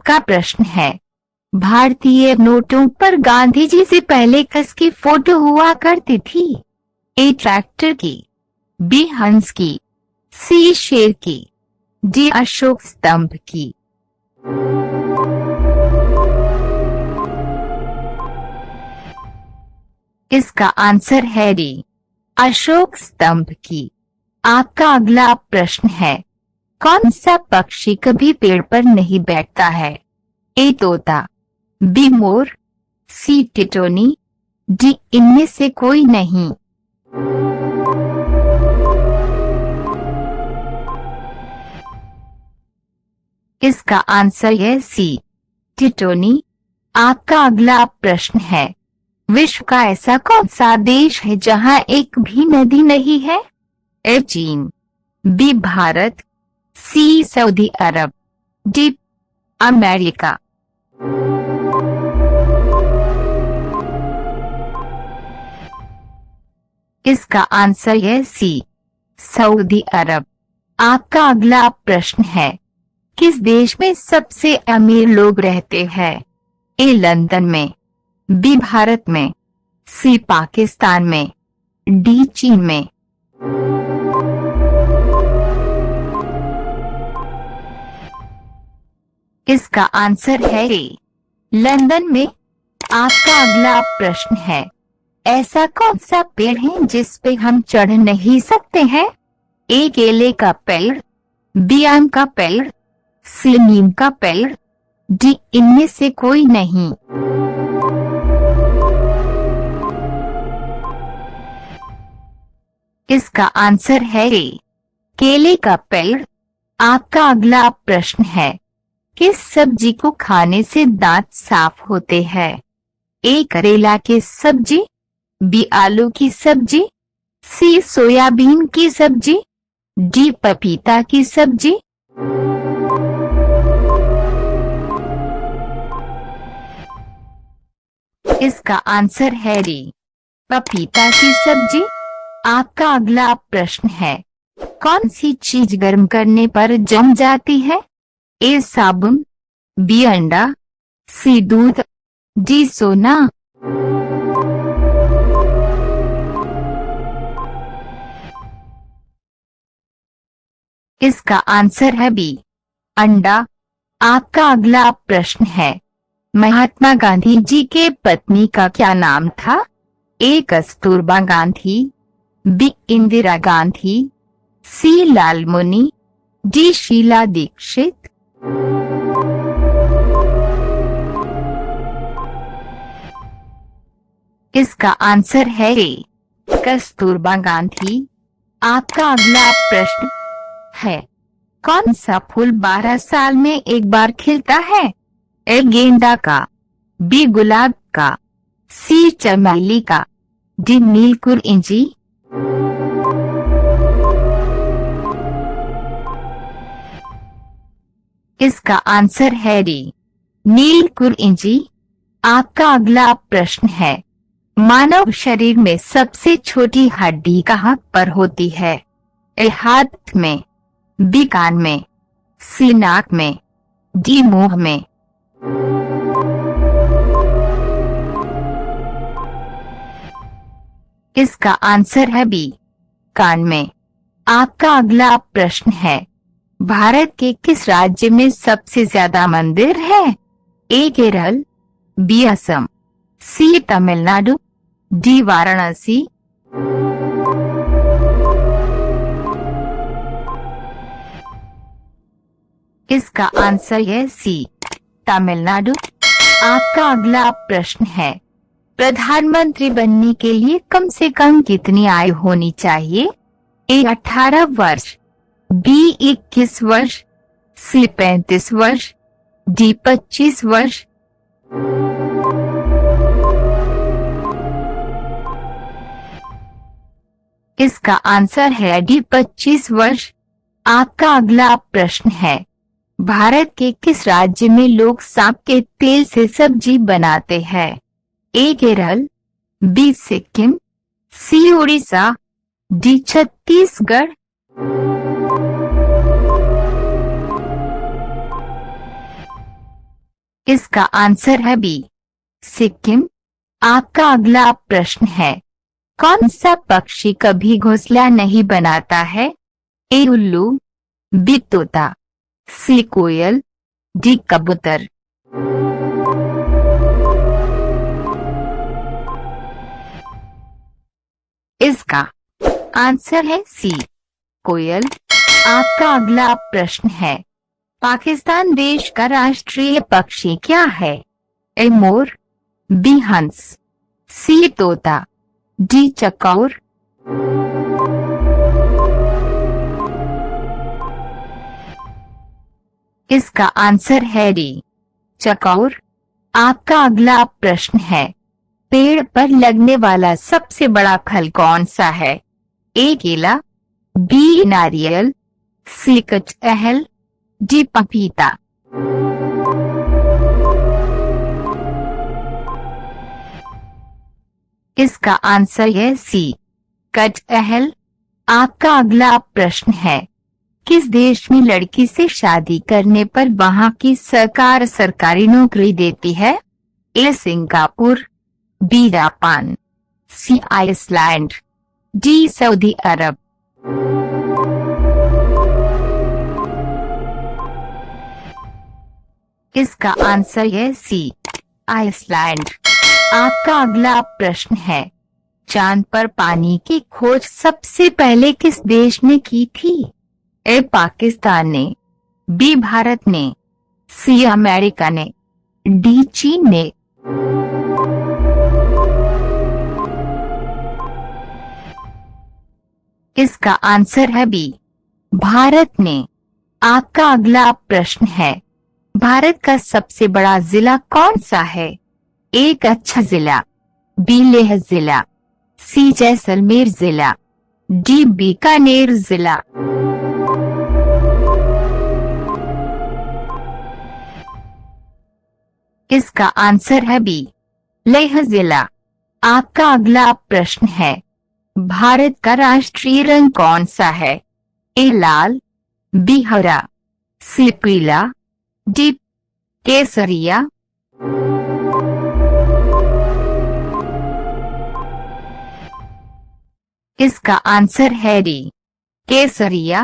आपका प्रश्न है, भारतीय नोटों पर गांधी जी से पहले किसकी फोटो हुआ करती थी? ए ट्रैक्टर की, बी हंस की, सी शेर की, डी अशोक स्तंभ की। इसका आंसर है डी, अशोक स्तंभ की। आपका अगला प्रश्न है, कौन सा पक्षी कभी पेड़ पर नहीं बैठता है? ए तोता, बी मोर, सी टिटोनी, डी इनमें से कोई नहीं। इसका आंसर है सी, टिटोनी। आपका अगला प्रश्न है, विश्व का ऐसा कौन सा देश है जहां एक भी नदी नहीं है? ए चीन, बी भारत, सी सऊदी अरब, डी अमेरिका। इसका आंसर है सी, सऊदी अरब। आपका अगला प्रश्न है, किस देश में सबसे अमीर लोग रहते हैं? ए लंदन में, बी भारत में, सी पाकिस्तान में, डी चीन में। इसका आंसर है ए, लंदन में। आपका अगला प्रश्न है, ऐसा कौन सा पेड़ है जिस पे हम चढ़ नहीं सकते हैं? ए केले का पेड़, बी आम का पेड़, सी नीम का पेड़, डी इनमें से कोई नहीं। इसका आंसर है ए, केले का पेड़। आपका अगला प्रश्न है, किस सब्जी को खाने से दांत साफ होते हैं? ए करेला की सब्जी, बी आलू की सब्जी, सी सोयाबीन की सब्जी, डी पपीता की सब्जी। इसका आंसर है डी, पपीता की सब्जी। आपका अगला प्रश्न है, कौन सी चीज गर्म करने पर जम जाती है? ए साबुन, बी अंडा, सी दूध, डी सोना। इसका आंसर है बी, अंडा। आपका अगला प्रश्न है, महात्मा गांधी जी के पत्नी का क्या नाम था? ए कस्तूरबा गांधी, बी इंदिरा गांधी, सी लालमुनी, डी शीला दीक्षित। इसका आंसर है ए, कस्तूरबा गांधी। आपका अगला प्रश्न है, कौन सा फूल 12 साल में एक बार खिलता है? ए गेंदा का, बी गुलाब का, सी चमेली का, डी नीलकुरिंजी। इसका आंसर है डी, नीलकुरिंजी। आपका अगला प्रश्न है, मानव शरीर में सबसे छोटी हड्डी कहाँ पर होती है? ए हाथ में, बी कान में, सी नाक में, डी मुंह में। इसका आंसर है बी, कान में। आपका अगला प्रश्न है, भारत के किस राज्य में सबसे ज्यादा मंदिर है? ए केरल, बी असम, सी तमिलनाडु, डी वाराणसी। इसका आंसर है सी, तमिलनाडु। आपका अगला प्रश्न है, प्रधानमंत्री बनने के लिए कम से कम कितनी आयु होनी चाहिए? ए 18 वर्ष, बी 21 वर्ष, सी 35 वर्ष, डी 25 वर्ष। इसका आंसर है डी 25 वर्ष। आपका अगला प्रश्न है, भारत के किस राज्य में लोग सांप के तेल से सब्जी बनाते हैं? ए केरल, बी सिक्किम, सी उड़ीसा, डी छत्तीसगढ़। इसका आंसर है बी, सिक्किम। आपका अगला प्रश्न है, कौन सा पक्षी कभी घोंसला नहीं बनाता है? ए उल्लू, बी तोता, सी कोयल, डी कबूतर। इसका आंसर है सी, कोयल। आपका अगला प्रश्न है, पाकिस्तान देश का राष्ट्रीय पक्षी क्या है? ए मोर, बी हंस, सी तोता, डी चकौर। इसका आंसर है डी, चकौर। आपका अगला प्रश्न है, पेड़ पर लगने वाला सबसे बड़ा फल कौन सा है? ए केला, बी नारियल, सी कटहल, डी पपीता। इसका आंसर है सी, कटहल। आपका अगला प्रश्न है, किस देश में लड़की से शादी करने पर वहां की सरकार सरकारी नौकरी देती है? ए सिंगापुर, बी जापान, सी आइसलैंड, डी सऊदी अरब। इसका आंसर है सी, आइसलैंड। आपका अगला प्रश्न है, चांद पर पानी की खोज सबसे पहले किस देश ने की थी? ए पाकिस्तान ने, बी भारत ने, सी अमेरिका ने, डी चीन ने। इसका आंसर है बी, भारत ने। आपका अगला प्रश्न है, भारत का सबसे बड़ा जिला कौन सा है? ए कच्छ जिला, बी लेह जिला, सी जैसलमेर जिला, डी बीकानेर जिला। इसका आंसर है बी, लेह जिला। आपका अगला प्रश्न है, भारत का राष्ट्रीय रंग कौन सा है? ए लाल, बी हरा, सी पीला, डी केसरिया। इसका आंसर है डी, केसरिया।